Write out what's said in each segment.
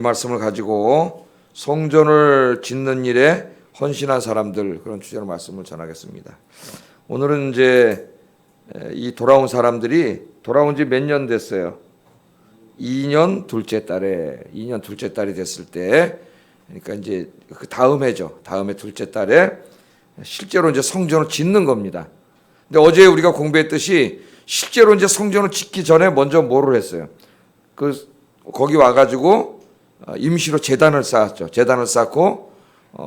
말씀을 가지고 성전을 짓는 일에 헌신한 사람들, 그런 주제로 말씀을 전하겠습니다. 오늘은 이제 이 돌아온 사람들이 돌아온 지 몇 년 됐어요. 2년 둘째 달이 됐을 때, 그러니까 이제 그 다음 해죠. 다음 해 둘째 달에 실제로 이제 성전을 짓는 겁니다. 근데 어제 우리가 공부했듯이 실제로 이제 성전을 짓기 전에 먼저 뭐를 했어요? 거기 와가지고 임시로 제단을 쌓았죠. 제단을 쌓고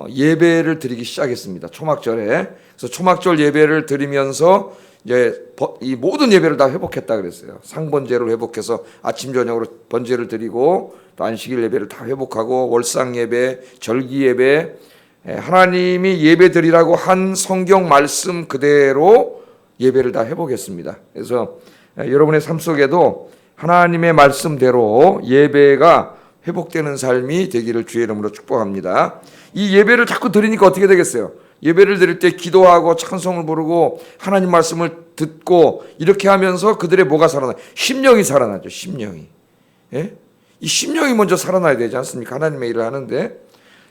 예배를 드리기 시작했습니다. 초막절에. 그래서 초막절 예배를 드리면서 이제 이 모든 예배를 다 회복했다 그랬어요. 상번제를 회복해서 아침 저녁으로 번제를 드리고 또 안식일 예배를 다 회복하고 월상 예배, 절기 예배, 하나님이 예배 드리라고 한 성경 말씀 그대로 예배를 다 회복했습니다. 그래서 여러분의 삶 속에도 하나님의 말씀대로 예배가 회복되는 삶이 되기를 주의 이름으로 축복합니다. 이 예배를 자꾸 드리니까 어떻게 되겠어요? 예배를 드릴 때 기도하고 찬송을 부르고 하나님 말씀을 듣고 이렇게 하면서 그들의 뭐가 살아나요? 심령이 살아나죠. 심령이. 예? 이 심령이 먼저 살아나야 되지 않습니까? 하나님의 일을 하는데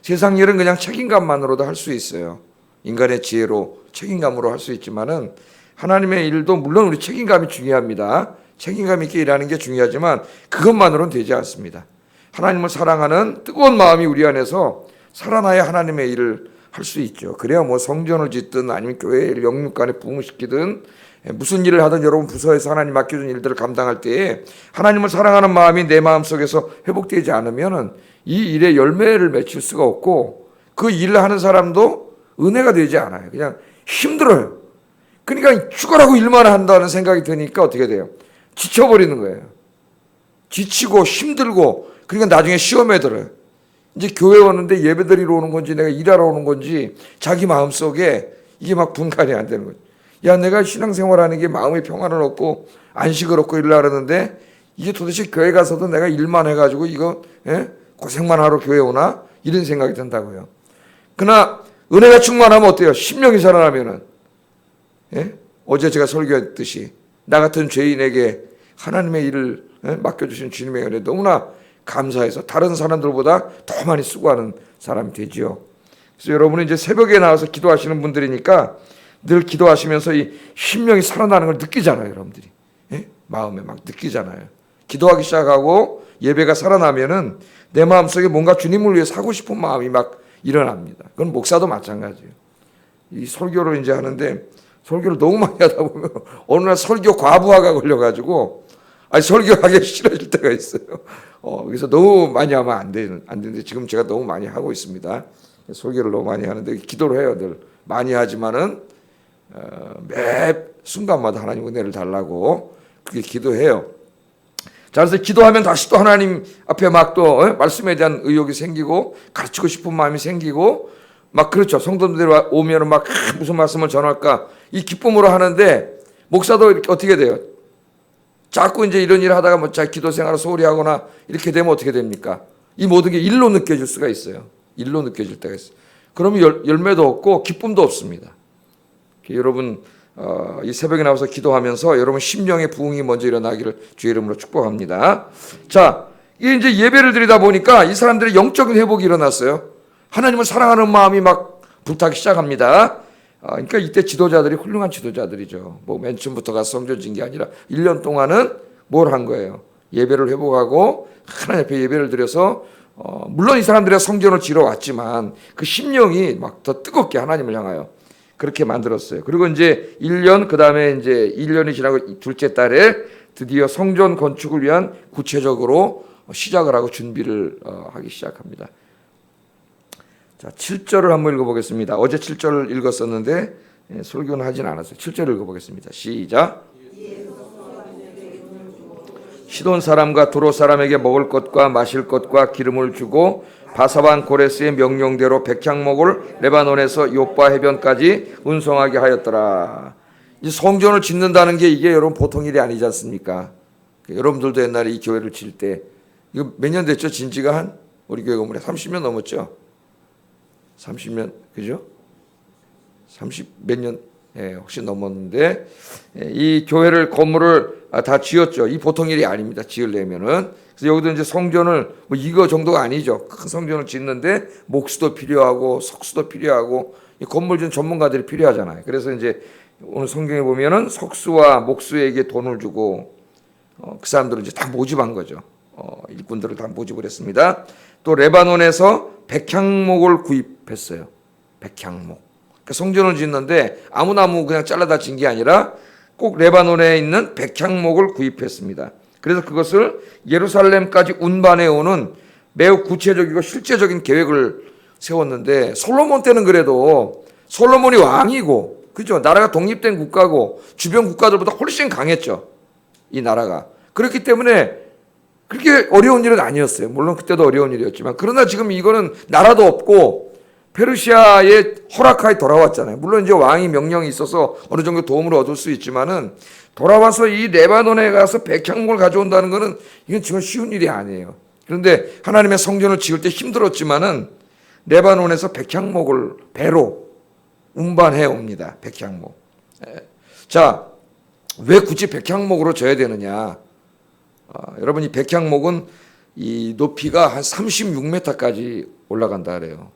세상 일은 그냥 책임감만으로도 할 수 있어요. 인간의 지혜로 책임감으로 할 수 있지만은 하나님의 일도 물론 우리 책임감이 중요합니다. 책임감 있게 일하는 게 중요하지만 그것만으로는 되지 않습니다. 하나님을 사랑하는 뜨거운 마음이 우리 안에서 살아나야 하나님의 일을 할 수 있죠. 그래야 뭐 성전을 짓든 아니면 교회를 영육간에 부흥시키든 무슨 일을 하든 여러분 부서에서 하나님 맡겨준 일들을 감당할 때에 하나님을 사랑하는 마음이 내 마음속에서 회복되지 않으면 이 일에 열매를 맺힐 수가 없고 그 일을 하는 사람도 은혜가 되지 않아요. 그냥 힘들어요. 그러니까 죽어라고 일만 한다는 생각이 드니까 어떻게 돼요? 지쳐버리는 거예요. 지치고 힘들고 그러니까 나중에 시험에 들어요. 이제 교회 오는데 예배드리러 오는 건지 내가 일하러 오는 건지 자기 마음속에 이게 막 분간이 안 되는 거죠. 야, 내가 신앙생활하는 게 마음의 평안을 얻고 안식을 얻고 일을 하는데 이게 도대체 교회 가서도 내가 일만 해가지고 이거 고생만 하러 교회 오나? 이런 생각이 든다고요. 그러나 은혜가 충만하면 어때요? 심령이 살아나면은 어제 제가 설교했듯이 나 같은 죄인에게 하나님의 일을 맡겨주신 주님의 은혜 너무나 감사해서 다른 사람들보다 더 많이 수고하는 사람이 되지요. 그래서 여러분은 이제 새벽에 나와서 기도하시는 분들이니까 늘 기도하시면서 이 심령이 살아나는 걸 느끼잖아요, 여러분들이. 마음에 막 느끼잖아요. 기도하기 시작하고 예배가 살아나면은 내 마음속에 뭔가 주님을 위해 사고 싶은 마음이 막 일어납니다. 그건 목사도 마찬가지예요. 이 설교를 이제 하는데 설교를 너무 많이 하다 보면 어느 날 설교 과부하가 걸려가지고 설교하기 싫어질 때가 있어요. 그래서 너무 많이 하면 안 되는데 지금 제가 너무 많이 하고 있습니다. 설교를 너무 많이 하는데 기도를 해요. 늘 많이 하지만은 매 순간마다 하나님 은혜를 달라고 그렇게 기도해요. 자, 그래서 기도하면 다시 또 하나님 앞에 막 또 말씀에 대한 의욕이 생기고 가르치고 싶은 마음이 생기고 막 그렇죠. 성도들이 오면은 막 무슨 말씀을 전할까 이 기쁨으로 하는데 목사도 이렇게 어떻게 돼요? 자꾸 이제 이런 일을 하다가 뭐 기도 생활을 소홀히 하거나 이렇게 되면 어떻게 됩니까? 이 모든 게 일로 느껴질 수가 있어요. 일로 느껴질 때가 있어요. 그러면 열매도 없고 기쁨도 없습니다. 여러분 이 새벽에 나와서 기도하면서 여러분 심령의 부흥이 먼저 일어나기를 주의 이름으로 축복합니다. 자, 이게 이제 예배를 드리다 보니까 이 사람들의 영적인 회복이 일어났어요. 하나님을 사랑하는 마음이 막 불타기 시작합니다. 그러니까 이때 지도자들이 훌륭한 지도자들이죠. 뭐 맨 처음부터 가서 성전 진 게 아니라 1년 동안은 뭘 한 거예요? 예배를 회복하고 하나님 앞에 예배를 드려서 물론 이 사람들이 성전을 지러 왔지만 그 심령이 막 더 뜨겁게 하나님을 향하여 그렇게 만들었어요. 그리고 이제 1년 그다음에 이제 1년이 지나고 둘째 달에 드디어 성전 건축을 위한 구체적으로 시작을 하고 준비를 하기 시작합니다. 자, 7절을 한번 읽어보겠습니다. 어제 7절을 읽었었는데 설교는 하진 않았어요. 7절을 읽어보겠습니다. 시작. 시돈 사람과 두로 사람에게 먹을 것과 마실 것과 기름을 주고 바사반 고레스의 명령대로 백향목을 레바논에서 요빠 해변까지 운송하게 하였더라. 이 성전을 짓는다는 게 이게 여러분 보통 일이 아니지 않습니까? 여러분들도 옛날에 이 교회를 질 때 이거 몇 년 됐죠? 진지가 한 우리 교회 건물에 30년 넘었죠? 30년, 그죠? 30 몇 년 훨씬 넘었는데 이 교회를 건물을 다 지었죠. 이 보통 일이 아닙니다. 지으려면은. 그래서 여기도 이제 성전을 뭐 이거 정도가 아니죠. 큰 성전을 짓는데 목수도 필요하고 석수도 필요하고 이 건물 짓는 전문가들이 필요하잖아요. 그래서 이제 오늘 성경에 보면은 석수와 목수에게 돈을 주고 그 사람들은 이제 다 모집한 거죠. 일꾼들을 다 모집을 했습니다. 또 레바논에서 백향목을 구입했어요. 백향목. 그러니까 성전을 짓는데 아무 나무 그냥 잘라다 진 게 아니라 꼭 레바논에 있는 백향목을 구입했습니다. 그래서 그것을 예루살렘까지 운반해 오는 매우 구체적이고 실제적인 계획을 세웠는데 솔로몬 때는 그래도 솔로몬이 왕이고 그죠? 나라가 독립된 국가고 주변 국가들보다 훨씬 강했죠. 이 나라가. 그렇기 때문에 그렇게 어려운 일은 아니었어요. 물론 그때도 어려운 일이었지만 그러나 지금 이거는 나라도 없고 페르시아의 허락하에 돌아왔잖아요. 물론 이제 왕이 명령이 있어서 어느 정도 도움을 얻을 수 있지만은 돌아와서 이 레바논에 가서 백향목을 가져온다는 것은 이건 정말 쉬운 일이 아니에요. 그런데 하나님의 성전을 지을 때 힘들었지만은 레바논에서 백향목을 배로 운반해 옵니다. 백향목. 자, 왜 굳이 백향목으로 져야 되느냐? 여러분 이 백향목은 이 높이가 한 36m까지 올라간다 그래요.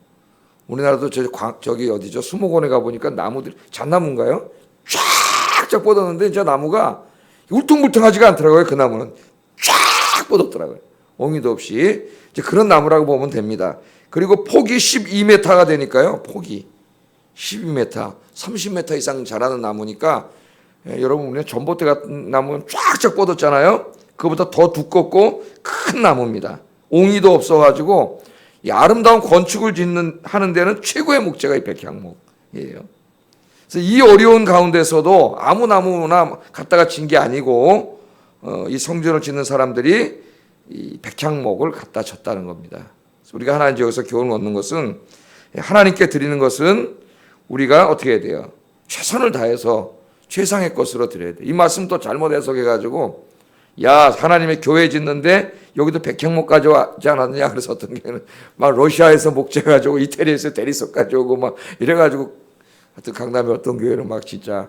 우리나라도 저기 어디죠? 수목원에 가보니까 나무들, 잣나무인가요? 쫙쫙 뻗었는데 저 나무가 울퉁불퉁하지가 않더라고요. 그 나무는 쫙 뻗었더라고요. 엉이도 없이. 이제 그런 나무라고 보면 됩니다. 그리고 폭이 12m가 되니까요. 폭이 12m, 30m 이상 자라는 나무니까 여러분 우리가 전봇대 같은 나무는 쫙쫙 뻗었잖아요. 그거보다 더 두껍고 큰 나무입니다. 옹이도 없어가지고 이 아름다운 건축을 하는 데는 최고의 목재가 이 백향목이에요. 그래서 이 어려운 가운데서도 아무 나무나 갖다가 진 게 아니고 이 성전을 짓는 사람들이 이 백향목을 갖다 줬다는 겁니다. 그래서 우리가 하나님 여기서 교훈을 얻는 것은 하나님께 드리는 것은 우리가 어떻게 해야 돼요? 최선을 다해서 최상의 것으로 드려야 돼. 이 말씀 또 잘못 해석해가지고 야 하나님의 교회 짓는데 여기도 백향목 가져오지 않았느냐. 그래서 어떤 경우는 막 러시아에서 목재 가지고 이태리에서 대리석 가져오고 막 이래가지고 하여튼 강남의 어떤 교회는 막 진짜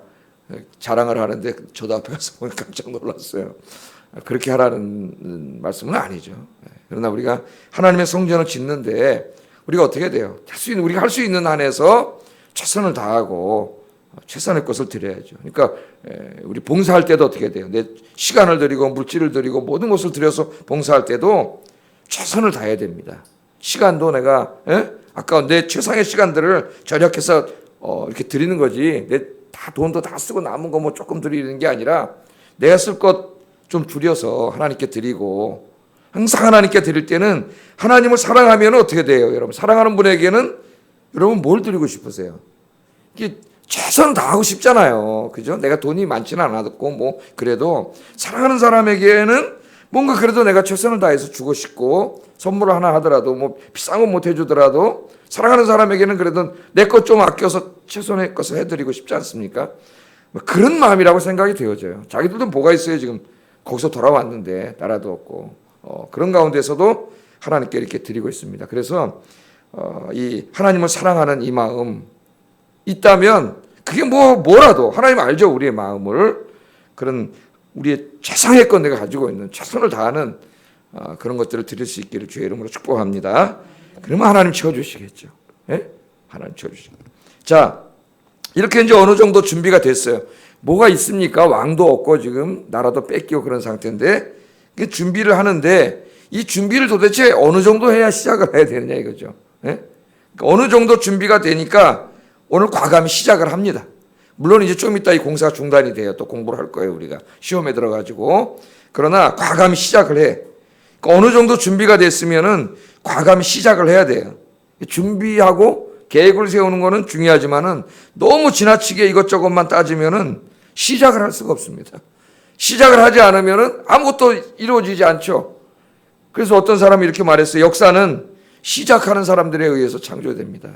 자랑을 하는데 저도 앞에 가서 보니 깜짝 놀랐어요. 그렇게 하라는 말씀은 아니죠. 그러나 우리가 하나님의 성전을 짓는데 우리가 어떻게 돼요? 우리가 할 수 있는 한에서 최선을 다하고 최선의 것을 드려야죠. 그러니까 우리 봉사할 때도 어떻게 돼요? 내 시간을 들이고 물질을 들이고 모든 것을 들여서 봉사할 때도 최선을 다해야 됩니다. 시간도 내가 아까 내 최상의 시간들을 절약해서 이렇게 드리는 거지. 내 다 돈도 다 쓰고 남은 거 뭐 조금 드리는 게 아니라 내가 쓸 것 좀 줄여서 하나님께 드리고 항상 하나님께 드릴 때는 하나님을 사랑하면 어떻게 돼요? 여러분 사랑하는 분에게는 여러분 뭘 드리고 싶으세요? 이게 최선을 다하고 싶잖아요. 그죠? 내가 돈이 많지는 않았고 뭐 그래도 사랑하는 사람에게는 뭔가 그래도 내가 최선을 다해서 주고 싶고 선물을 하나 하더라도 뭐 비싼 건 못 해주더라도 사랑하는 사람에게는 그래도 내 것 좀 아껴서 최선의 것을 해드리고 싶지 않습니까? 뭐 그런 마음이라고 생각이 되어져요. 자기들도 뭐가 있어요 지금 거기서 돌아왔는데 나라도 없고 그런 가운데서도 하나님께 이렇게 드리고 있습니다. 그래서 이 하나님을 사랑하는 이 마음 있다면 그게 뭐라도 하나님 알죠 우리의 마음을 그런 우리의 최상의 것 내가 가지고 있는 최선을 다하는 그런 것들을 드릴 수 있기를 주의 이름으로 축복합니다. 그러면 하나님 채워주시겠죠. 예? 하나님 채워주시겠죠. 자 이렇게 이제 어느 정도 준비가 됐어요. 뭐가 있습니까? 왕도 없고 지금 나라도 뺏기고 그런 상태인데 준비를 하는데 이 준비를 도대체 어느 정도 해야 시작을 해야 되느냐 이거죠. 예? 그러니까 어느 정도 준비가 되니까 오늘 과감히 시작을 합니다. 물론 이제 좀 이따 이 공사가 중단이 돼요. 또 공부를 할 거예요 우리가 시험에 들어가지고. 그러나 과감히 시작을 해. 그러니까 어느 정도 준비가 됐으면은 과감히 시작을 해야 돼요. 준비하고 계획을 세우는 거는 중요하지만은 너무 지나치게 이것저것만 따지면은 시작을 할 수가 없습니다. 시작을 하지 않으면은 아무것도 이루어지지 않죠. 그래서 어떤 사람이 이렇게 말했어요. 역사는 시작하는 사람들에 의해서 창조됩니다.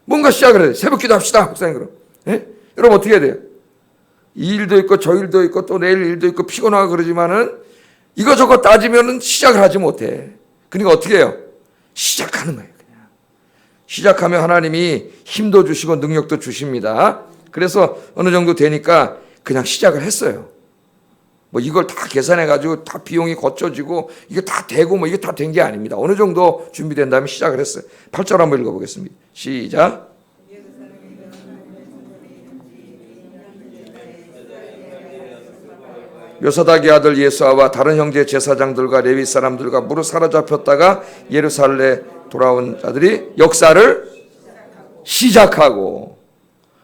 뭔가 시작을 해야 돼요. 새벽기도 합시다. 목사님 그럼. 예? 여러분 어떻게 해야 돼요? 이 일도 있고 저 일도 있고 또 내일 일도 있고 피곤하고 그러지만은 이거저거 따지면은 시작을 하지 못해. 그러니까 어떻게 해요? 시작하는 거예요. 그냥. 시작하면 하나님이 힘도 주시고 능력도 주십니다. 그래서 어느 정도 되니까 그냥 시작을 했어요. 뭐 이걸 다 계산해가지고 다 비용이 거쳐지고 이게 다 되고 뭐 이게 다 된 게 아닙니다. 어느 정도 준비된 다음에 시작을 했어요. 8절 한번 읽어보겠습니다. 시작. 요사닥의 아들 예수아와 다른 형제 제사장들과 레위 사람들과 무릇 사로잡혔다가 예루살렘에 돌아온 자들이 역사를 시작하고,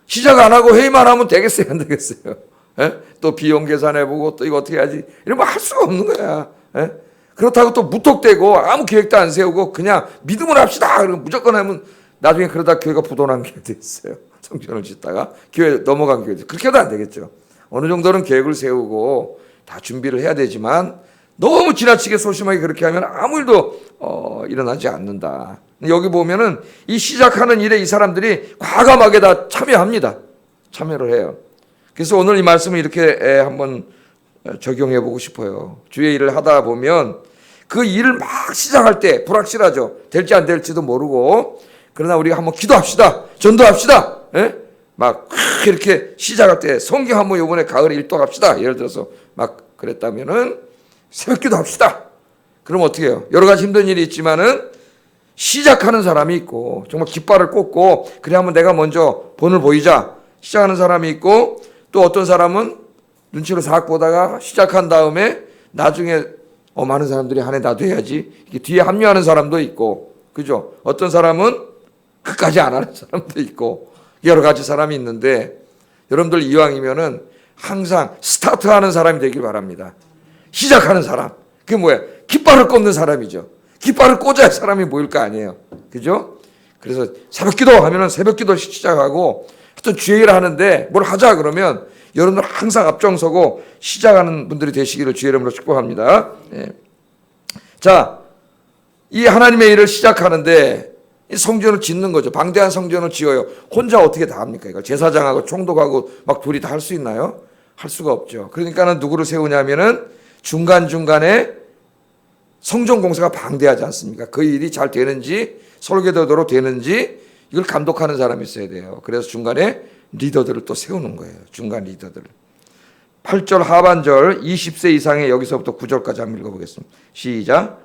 시작 안 하고 회의만 하면 되겠어요, 안 되겠어요? 예? 또 비용 계산해보고 또 이거 어떻게 해야지 이런 거 할 수가 없는 거야. 예? 그렇다고 또 무턱대고 아무 계획도 안 세우고 그냥 믿음을 합시다 그러면 무조건 하면 나중에 그러다 교회가 부도난 교회도 있어요. 성전을 짓다가 교회 넘어간 교회도. 그렇게 해도 안 되겠죠. 어느 정도는 계획을 세우고 다 준비를 해야 되지만 너무 지나치게 소심하게 그렇게 하면 아무 일도 일어나지 않는다. 여기 보면은 이 시작하는 일에 이 사람들이 과감하게 다 참여합니다. 참여를 해요. 그래서 오늘 이 말씀을 이렇게 한번 적용해 보고 싶어요. 주의 일을 하다 보면 그 일을 막 시작할 때 불확실하죠. 될지 안 될지도 모르고, 그러나 우리가 한번 기도합시다. 전도합시다. 예? 막 이렇게 시작할 때 성경 한번 이번에 가을에 일독합시다. 예를 들어서 막 그랬다면은 새벽 기도합시다. 그럼 어떻게 해요? 여러 가지 힘든 일이 있지만은 시작하는 사람이 있고 정말 깃발을 꽂고 그래 한번 내가 먼저 본을 보이자 시작하는 사람이 있고, 또 어떤 사람은 눈치로 싹 보다가 시작한 다음에 나중에 많은 사람들이 하네 나도 해야지 이게 뒤에 합류하는 사람도 있고, 그죠? 어떤 사람은 끝까지 안 하는 사람도 있고 여러 가지 사람이 있는데, 여러분들 이왕이면은 항상 스타트하는 사람이 되길 바랍니다. 시작하는 사람. 그게 뭐야? 깃발을 꽂는 사람이죠. 깃발을 꽂아야 사람이 모일 거 아니에요. 그죠? 그래서 새벽기도 하면은 새벽기도 시작하고, 하여튼 주의 일을 하는데 뭘 하자 그러면 여러분들 항상 앞장서고 시작하는 분들이 되시기를 주의 이름으로 축복합니다. 예. 자, 이 하나님의 일을 시작하는데 이 성전을 짓는 거죠. 방대한 성전을 지어요. 혼자 어떻게 다 합니까? 이걸 제사장하고 총독하고 막 둘이 다 할 수 있나요? 할 수가 없죠. 그러니까는 누구를 세우냐면은 중간중간에 성전 공사가 방대하지 않습니까? 그 일이 잘 되는지 설계대로 되는지 이걸 감독하는 사람이 있어야 돼요. 그래서 중간에 리더들을 또 세우는 거예요. 중간 리더들을. 8절 하반절 20세 이상의 여기서부터 9절까지 한번 읽어보겠습니다. 시작.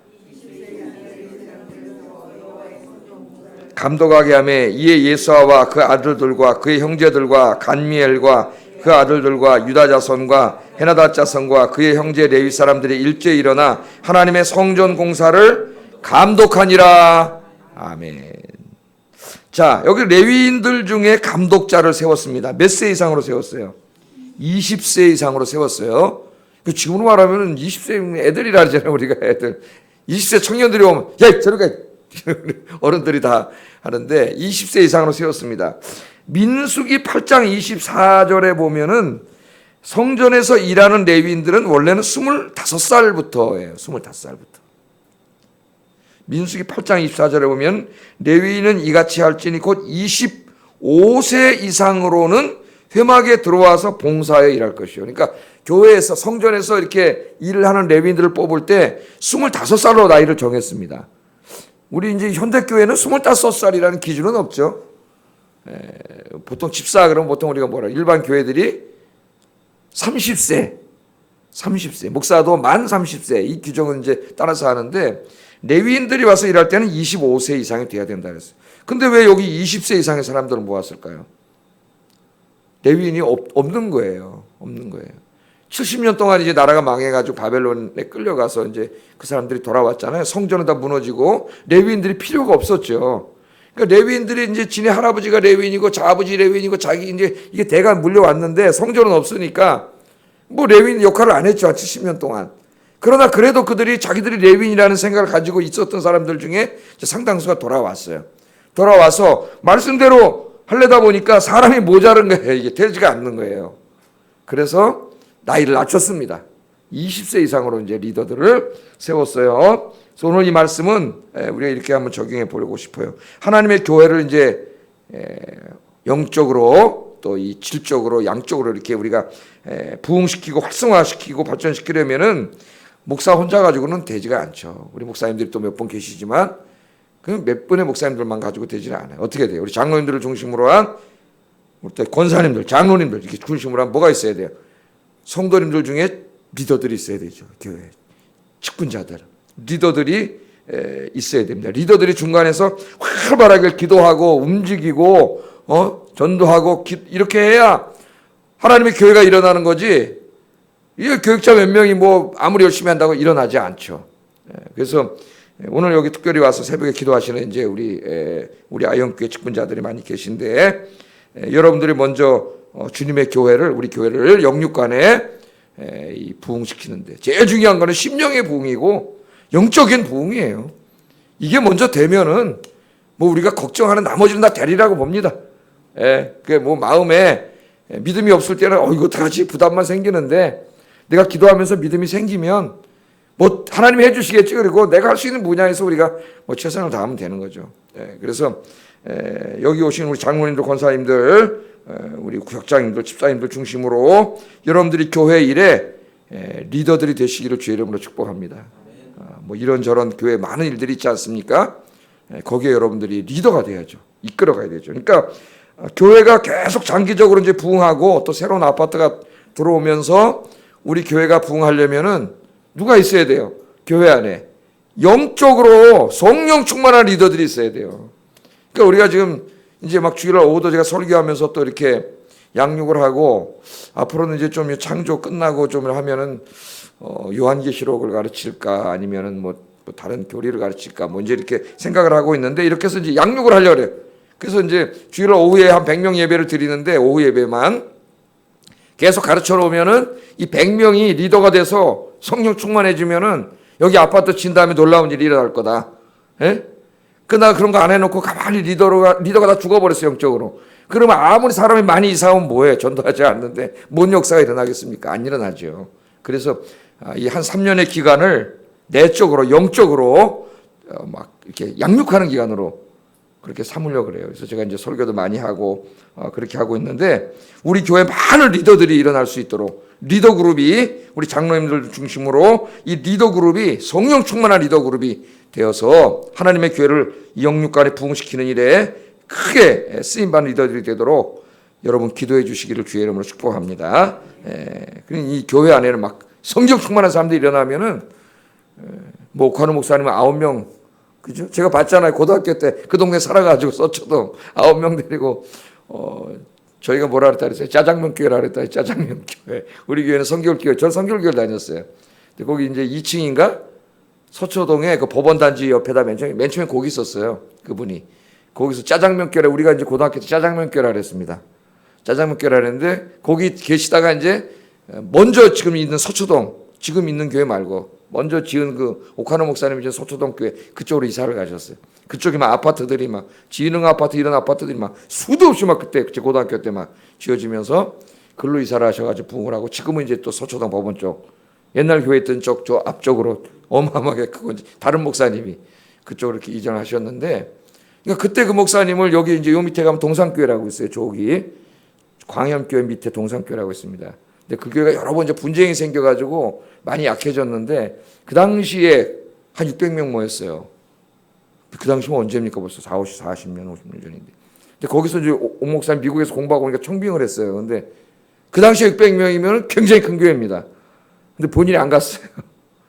감독하게 하며 이에 예수아와 그 아들들과 그의 형제들과 간미엘과 그 아들들과 유다 자손과 헤나다 자손과 그의 형제 레위 사람들이 일제히 일어나 하나님의 성전 공사를 감독하니라. 아멘. 자, 여기 레위인들 중에 감독자를 세웠습니다. 몇 세 이상으로 세웠어요? 20세 이상으로 세웠어요. 지금으로 말하면 20세 애들이라 하잖아요. 우리가 애들. 20세 청년들이 오면 야 저리 가. 어른들이 다 하는데 20세 이상으로 세웠습니다. 민수기 8장 24절에 보면은 성전에서 일하는 레위인들은 원래는 25살부터예요. 25살부터. 민수기 8장 24절에 보면 레위인은 이같이 할지니 곧 25세 이상으로는 회막에 들어와서 봉사에 일할 것이요. 그러니까 교회에서 성전에서 이렇게 일을 하는 레위인들을 뽑을 때 25살로 나이를 정했습니다. 우리 이제 현대교회는 25살이라는 기준은 없죠. 보통 집사 그러면 보통 우리가 뭐라 일반 교회들이 30세 목사도 만 30세 이 규정은 이제 따라서 하는데, 레위인들이 와서 일할 때는 25세 이상이 돼야 된다 그랬어요. 근데 왜 여기 20세 이상의 사람들은 모았을까요? 레위인이 없는 거예요. 없는 거예요. 70년 동안 이제 나라가 망해가지고 바벨론에 끌려가서 이제 그 사람들이 돌아왔잖아요. 성전은 다 무너지고 레위인들이 필요가 없었죠. 그러니까 레위인들이 이제 지네 할아버지가 레위인이고 저 아버지 레위인이고 자기 이제 이게 대가 물려왔는데 성전은 없으니까 뭐 레위인 역할을 안 했죠. 70년 동안. 그러나 그래도 그들이 자기들이 레위인이라는 생각을 가지고 있었던 사람들 중에 상당수가 돌아왔어요. 돌아와서 말씀대로 하려다 보니까 사람이 모자른 거예요. 이게 되지가 않는 거예요. 그래서 나이를 낮췄습니다. 20세 이상으로 이제 리더들을 세웠어요. 그래서 오늘 이 말씀은 우리가 이렇게 한번 적용해 보려고 싶어요. 하나님의 교회를 이제 영적으로 또 이 질적으로 양적으로 이렇게 우리가 부흥시키고 활성화시키고 발전시키려면은 목사 혼자 가지고는 되지가 않죠. 우리 목사님들이 또 몇 분 계시지만 그 몇 분의 목사님들만 가지고 되지는 않아요. 어떻게 돼요? 우리 장로님들을 중심으로 한 우리 때 권사님들, 장로님들 이렇게 중심으로 하면 뭐가 있어야 돼요? 성도님들 중에 리더들이 있어야 되죠. 교회 직분자들, 리더들이 있어야 됩니다. 리더들이 중간에서 활발하게 기도하고 움직이고 전도하고 이렇게 해야 하나님의 교회가 일어나는 거지. 이게 교육자 몇 명이 뭐 아무리 열심히 한다고 일어나지 않죠. 그래서 오늘 여기 특별히 와서 새벽에 기도하시는 이제 우리 아영교회 직분자들이 많이 계신데, 여러분들이 먼저 주님의 교회를, 우리 교회를 영육간에 부흥시키는데 제일 중요한 거는 심령의 부흥이고 영적인 부흥이에요. 이게 먼저 되면은 뭐 우리가 걱정하는 나머지는 다 되리라고 봅니다. 그게 뭐 마음에 믿음이 없을 때는 이거 어떡하지 부담만 생기는데, 내가 기도하면서 믿음이 생기면 뭐 하나님이 해주시겠지. 그리고 내가 할 수 있는 분야에서 우리가 뭐 최선을 다하면 되는 거죠. 그래서 여기 오신 우리 장로님들, 권사님들, 우리 구역장님들, 집사님들 중심으로 여러분들이 교회 일에 리더들이 되시기를 주의 이름으로 축복합니다. 뭐 이런저런 교회 많은 일들이 있지 않습니까? 거기에 여러분들이 리더가 돼야죠. 이끌어가야 되죠. 그러니까 교회가 계속 장기적으로 이제 부흥하고 또 새로운 아파트가 들어오면서 우리 교회가 부흥하려면은 누가 있어야 돼요? 교회 안에 영적으로 성령 충만한 리더들이 있어야 돼요. 그러니까 우리가 지금 이제 막 주일날 오후도 제가 설교하면서 또 이렇게 양육을 하고, 앞으로는 이제 좀 창조 끝나고 좀 하면은 요한계시록을 가르칠까 아니면은 뭐 다른 교리를 가르칠까 뭐 이제 이렇게 생각을 하고 있는데, 이렇게 해서 이제 양육을 하려고 그래요. 그래서 이제 주일날 오후에 한 100명 예배를 드리는데, 오후 예배만 계속 가르쳐 놓으면은 이 100명이 리더가 돼서 성령 충만해지면은 여기 아파트 진 다음에 놀라운 일이 일어날 거다. 그러나 그런 거 안 해놓고 가만히 리더가 다 죽어버렸어요, 영적으로. 그러면 아무리 사람이 많이 이사 오면 뭐해? 전도하지 않는데 뭔 역사가 일어나겠습니까? 안 일어나죠. 그래서 이 한 3년의 기간을 내적으로, 영적으로 막 이렇게 양육하는 기간으로 그렇게 삼으려고 그래요. 그래서 제가 이제 설교도 많이 하고 그렇게 하고 있는데, 우리 교회 많은 리더들이 일어날 수 있도록 리더 그룹이, 우리 장로님들 중심으로 이 리더 그룹이 성령 충만한 리더 그룹이 되어서 하나님의 교회를 영육간에 부흥시키는 일에 크게 쓰임받는 리더들이 되도록 여러분 기도해 주시기를 주의 이름으로 축복합니다. 이 교회 안에는 막 성령 충만한 사람들이 일어나면은 뭐 옥환우 목사님은 9명, 그죠? 제가 봤잖아요. 고등학교 때 그 동네 살아가지고 서초동 9명 데리고 저희가 뭐라 그랬어요? 짜장면 교회라 그랬다. 짜장면 교회. 우리 교회는 성결교회. 전 성결교회 다녔어요. 근데 거기 이제 2층인가? 서초동에 그 법원단지 옆에다 맨 처음에 거기 있었어요. 그분이. 거기서 짜장면 교회, 우리가 이제 고등학교 때 짜장면 교회라 그랬습니다. 짜장면 교회라 그랬는데, 거기 계시다가 이제 먼저 지금 있는 서초동, 지금 있는 교회 말고 먼저 지은 그 옥환우 목사님이 이제 서초동 교회 그쪽으로 이사를 가셨어요. 그쪽에 막 아파트들이 막 지능 아파트 이런 아파트들이 막 수도 없이 막 그때 제 고등학교 때 막 지어지면서 글로 이사를 하셔가지고 부흥을 하고, 지금은 이제 또 서초동 법원 쪽, 옛날 교회 있던 쪽 저 앞쪽으로 어마어마하게 크고 다른 목사님이 그쪽으로 이렇게 이전하셨는데, 그러니까 그때 그 목사님을 여기 이제 요 밑에 가면 동산교회라고 있어요. 저기 광염교회 밑에 동산교회라고 있습니다. 근데 그 교회가 여러 번 이제 분쟁이 생겨가지고 많이 약해졌는데, 그 당시에 한 600명 모였어요. 그 당시면 언제입니까? 벌써 40년, 50년 전인데. 근데 거기서 이제 오 목사님 미국에서 공부하고 오니까 청빙을 했어요. 근데 그 당시에 600명이면 굉장히 큰 교회입니다. 근데 본인이 안 갔어요.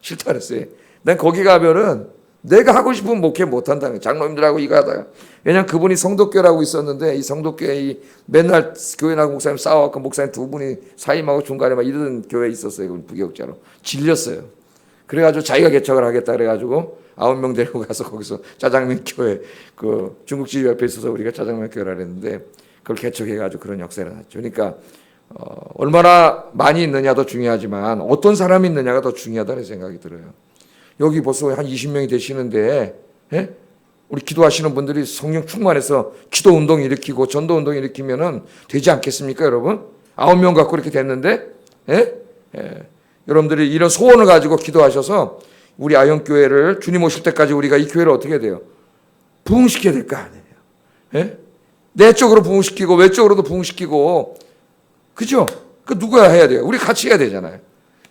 싫다 그랬어요. 난 거기 가면은 내가 하고 싶으면 목회 못 한다는 거예요. 장로님들하고 이거 하다가. 왜냐면 그분이 성도교라고 있었는데, 이 성도교회 맨날 교회 나고 목사님 싸워갖고 목사님 두 분이 사임하고 중간에 막 이러던 교회에 있었어요. 그분 부교육자로. 질렸어요. 그래가지고 자기가 개척을 하겠다 그래가지고 9명 데리고 가서 거기서 짜장면 교회, 그 중국집 옆에 있어서 우리가 짜장면 교회라 그랬는데, 그걸 개척해가지고 그런 역사를 났죠. 그러니까 얼마나 많이 있느냐도 중요하지만 어떤 사람이 있느냐가 더 중요하다는 생각이 들어요. 여기 벌써 한 20명이 되시는데, 우리 기도하시는 분들이 성령 충만해서 기도 운동 일으키고 전도 운동 일으키면은 되지 않겠습니까, 여러분? 9명 갖고 이렇게 됐는데, 여러분들이 이런 소원을 가지고 기도하셔서 우리 아영교회를 주님 오실 때까지 우리가 이 교회를 어떻게 돼요? 부흥시켜야 될 거 아니에요. 내적으로 부흥시키고 외적으로도 부흥시키고, 그죠? 그 누가 해야 돼요? 우리 같이 해야 되잖아요.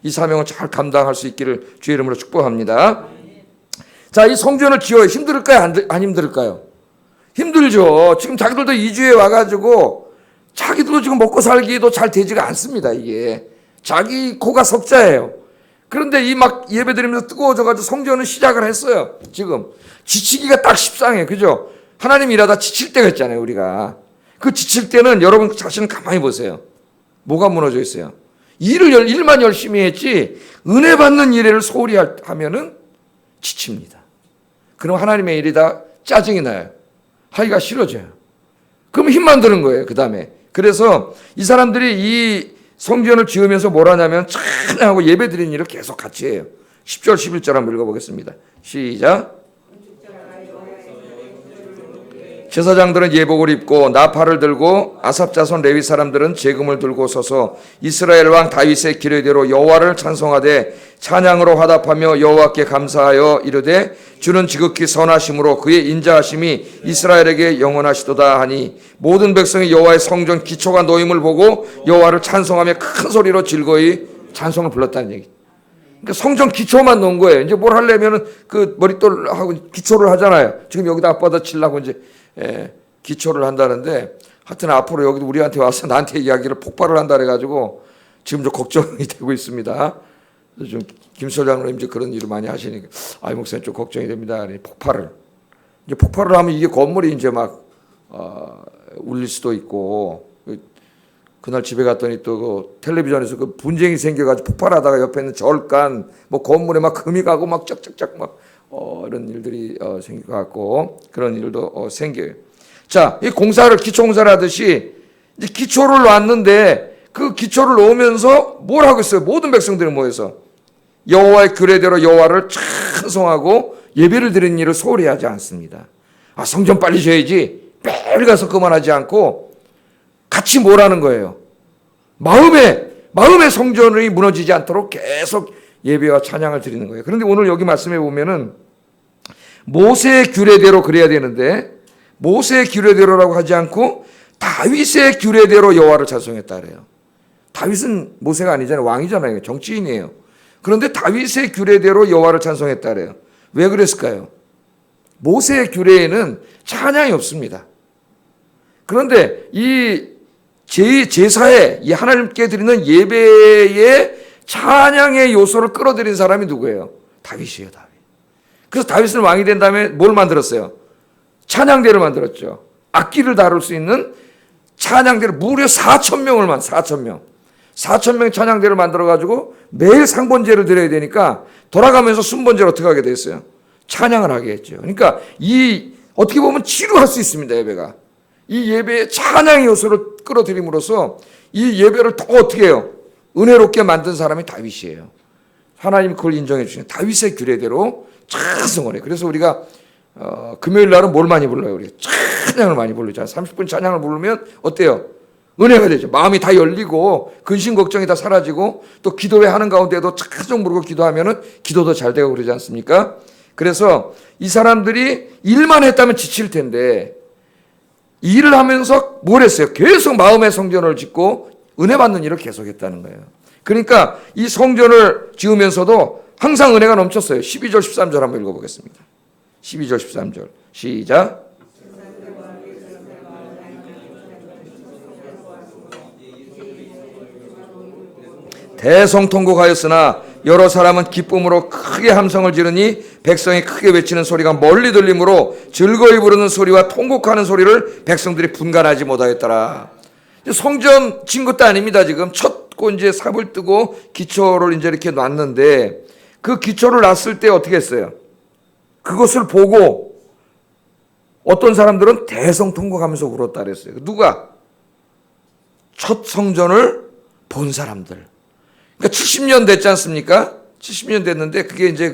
이 사명을 잘 감당할 수 있기를 주의 이름으로 축복합니다. 자, 이 성전을 지어야 힘들까요? 안 힘들까요? 힘들죠. 지금 자기들도 2주에 와가지고 자기들도 지금 먹고 살기도 잘 되지가 않습니다. 이게 자기 코가 석자예요. 그런데 이 막 예배드리면서 뜨거워져가지고 성전은 시작을 했어요. 지금 지치기가 딱 십상해요. 그죠? 하나님 일하다 지칠 때가 있잖아요. 우리가 그 지칠 때는 여러분 자신을 가만히 보세요. 뭐가 무너져 있어요? 일만 열심히 했지 은혜 받는 일을 소홀히 하면은 지칩니다. 그럼 하나님의 일이 다 짜증이 나요. 하기가 싫어져요. 그럼 힘만 드는 거예요. 그 다음에 그래서 이 사람들이 이 성전을 지으면서 뭘 하냐면 찬양하고 예배 드리는 일을 계속 같이 해요. 10절 11절 한번 읽어보겠습니다. 시작. 제사장들은 예복을 입고 나팔을 들고 아삽 자손 레위 사람들은 제금을 들고 서서 이스라엘 왕 다윗의 규례대로 여호와를 찬송하되 찬양으로 화답하며 여호와께 감사하여 이르되 주는 지극히 선하심으로 그의 인자하심이 이스라엘에게 영원하시도다 하니 모든 백성이 여호와의 성전 기초가 놓임을 보고 여호와를 찬송하며 큰 소리로 즐거이 찬송을 불렀다는 얘기. 그러니까 성전 기초만 놓은 거예요. 이제 뭘 하려면은 그 머릿돌하고 기초를 하잖아요. 지금 여기다 앞바다 치려고 이제 기초를 한다는데 하여튼 앞으로 여기도 우리한테 와서 나한테 이야기를 폭발을 한다 그래가지고 지금 좀 걱정이 되고 있습니다. 좀 김소장님 이제 그런 일을 많이 하시니까 목사님 좀 걱정이 됩니다. 폭발을 하면 이게 건물이 이제 막 울릴 수도 있고 그날 집에 갔더니 또 그 텔레비전에서 그 분쟁이 생겨가지고 폭발하다가 옆에 있는 절간 뭐 건물에 막 금이 가고 막 쩍쩍쩍 막 이런 일들이 생겨갖고 그런 일도 생겨요. 자, 이 공사를 기초 공사를 하듯이 이제 기초를 놨는데 그 기초를 놓으면서 뭘 하고 있어요? 모든 백성들이 모여서 여호와의 규례대로 여호와를 찬송하고 예배를 드리는 일을 소홀히 하지 않습니다. 성전 빨리 져야지 매일 가서 그만하지 않고 같이 뭘 하는 거예요? 마음의 성전이 무너지지 않도록 계속 예배와 찬양을 드리는 거예요. 그런데 오늘 여기 말씀해 보면은 모세의 규례대로 그래야 되는데 모세의 규례대로라고 하지 않고 다윗의 규례대로 여호와를 찬송했다 그래요. 다윗은 모세가 아니잖아요. 왕이잖아요. 정치인이에요. 그런데 다윗의 규례대로 여호와를 찬송했다 그래요. 왜 그랬을까요? 모세의 규례에는 찬양이 없습니다. 그런데 이 제사에 이 하나님께 드리는 예배의 찬양의 요소를 끌어들인 사람이 누구예요? 다윗이에요. 다윗. 그래서 다윗은 왕이 된 다음에 뭘 만들었어요? 찬양대를 만들었죠. 악기를 다룰 수 있는 찬양대를 무려 4,000명을 4,000명 찬양대를 만들어가지고 매일 상번제를 드려야 되니까 돌아가면서 순번제를 어떻게 하게 됐어요? 찬양을 하게 했죠. 그러니까 이 어떻게 보면 지루할 수 있습니다. 예배가. 이 예배의 찬양의 요소를 끌어들임으로써 이 예배를 더 어떻게 해요? 은혜롭게 만든 사람이 다윗이에요. 하나님 그걸 인정해 주시는 다윗의 규례대로 찬송을 해요. 그래서 우리가 금요일 날은 뭘 많이 불러요? 우리 찬양을 많이 부르잖아요. 30분 찬양을 부르면 어때요? 은혜가 되죠. 마음이 다 열리고 근심 걱정이 다 사라지고 또 기도회 하는 가운데도 찬송 부르고 기도하면은 기도도 잘 되고 그러지 않습니까? 그래서 이 사람들이 일만 했다면 지칠 텐데 일을 하면서 뭘 했어요? 계속 마음의 성전을 짓고 은혜 받는 일을 계속했다는 거예요. 그러니까 이 성전을 지으면서도 항상 은혜가 넘쳤어요. 12절 13절 한번 읽어보겠습니다. 12절 13절 시작. 대성통곡하였으나 여러 사람은 기쁨으로 크게 함성을 지르니 백성이 크게 외치는 소리가 멀리 들리므로 즐거이 부르는 소리와 통곡하는 소리를 백성들이 분간하지 못하였더라. 성전 진 것도 아닙니다. 지금 쳤고 이제 삽을 뜨고 기초를 이제 이렇게 놨는데 그 기초를 놨을 때 어떻게 했어요? 그것을 보고 어떤 사람들은 대성통곡하면서 울었다 그랬어요. 누가? 첫 성전을 본 사람들. 그러니까 70년 됐지 않습니까? 70년 됐는데 그게 이제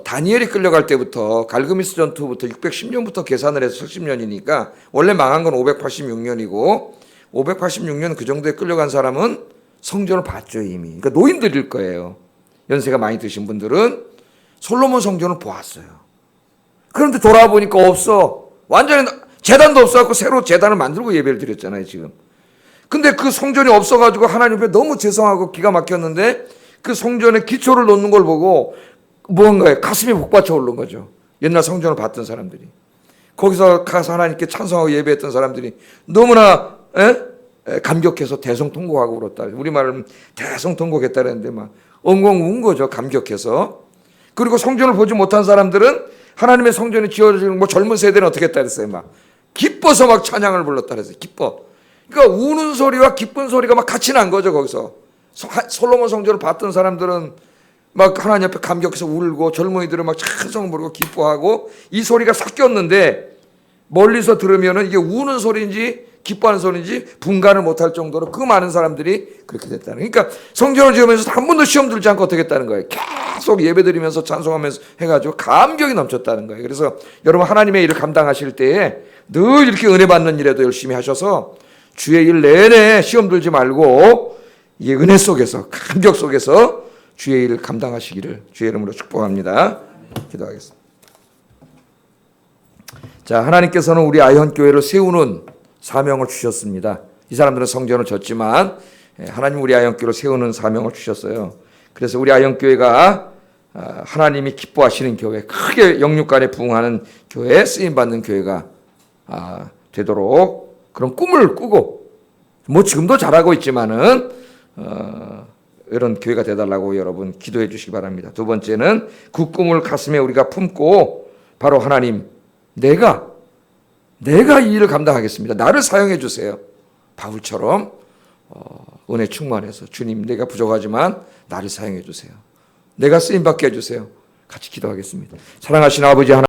다니엘이 끌려갈 때부터 갈그미스 전투부터 610년부터 계산을 해서 70년이니까 원래 망한 건 586년이고 586년 그 정도에 끌려간 사람은 성전을 봤죠 이미. 그러니까 노인들일 거예요. 연세가 많이 드신 분들은 솔로몬 성전을 보았어요. 그런데 돌아와 보니까 없어. 완전히 제단도 없어갖고 새로 제단을 만들고 예배를 드렸잖아요 지금. 근데 그 성전이 없어가지고 하나님 앞에 너무 죄송하고 기가 막혔는데 그 성전에 기초를 놓는 걸 보고 뭔가요? 가슴이 복받쳐 오른 거죠. 옛날 성전을 봤던 사람들이. 거기서 가서 하나님께 찬송하고 예배했던 사람들이 너무나 감격해서 대성통곡하고 그렇다. 우리말은 대성통곡했다는데 막 엉엉 운 거죠. 감격해서. 그리고 성전을 보지 못한 사람들은 하나님의 성전이 지어지는 뭐 젊은 세대는 어떻게 했다 그랬어요. 막 기뻐서 막 찬양을 불렀다 그랬어요. 기뻐. 그러니까 우는 소리와 기쁜 소리가 막 같이 난 거죠. 거기서 솔로몬 성전을 봤던 사람들은 막 하나님 앞에 감격해서 울고 젊은이들은 막 찬송 부르고 기뻐하고 이 소리가 섞였는데 멀리서 들으면은 이게 우는 소리인지 기뻐하는 소리인지 분간을 못할 정도로 그 많은 사람들이 그렇게 됐다는. 그러니까 성전을 지으면서 한 번도 시험 들지 않고 어떻게 했다는 거예요. 계속 예배드리면서 찬송하면서 해가지고 감격이 넘쳤다는 거예요. 그래서 여러분 하나님의 일을 감당하실 때에 늘 이렇게 은혜 받는 일에도 열심히 하셔서 주의 일 내내 시험 들지 말고 이 은혜 속에서 감격 속에서 주의 일을 감당하시기를 주의 이름으로 축복합니다. 기도하겠습니다. 자, 하나님께서는 우리 아이언교회를 세우는 사명을 주셨습니다. 이 사람들은 성전을 졌지만 하나님 우리 아이언교회를 세우는 사명을 주셨어요. 그래서 우리 아이언교회가 하나님이 기뻐하시는 교회, 크게 영육간에 부응하는 교회, 쓰임받는 교회가 되도록 그런 꿈을 꾸고 뭐 지금도 잘하고 있지만은 이런 교회가 되달라고 여러분 기도해 주시기 바랍니다. 두 번째는 그 꿈을 가슴에 우리가 품고 바로 하나님 내가 이 일을 감당하겠습니다. 나를 사용해 주세요. 바울처럼 은혜 충만해서 주님 내가 부족하지만 나를 사용해 주세요. 내가 쓰임받게 해주세요. 같이 기도하겠습니다. 사랑하시는 아버지 하나님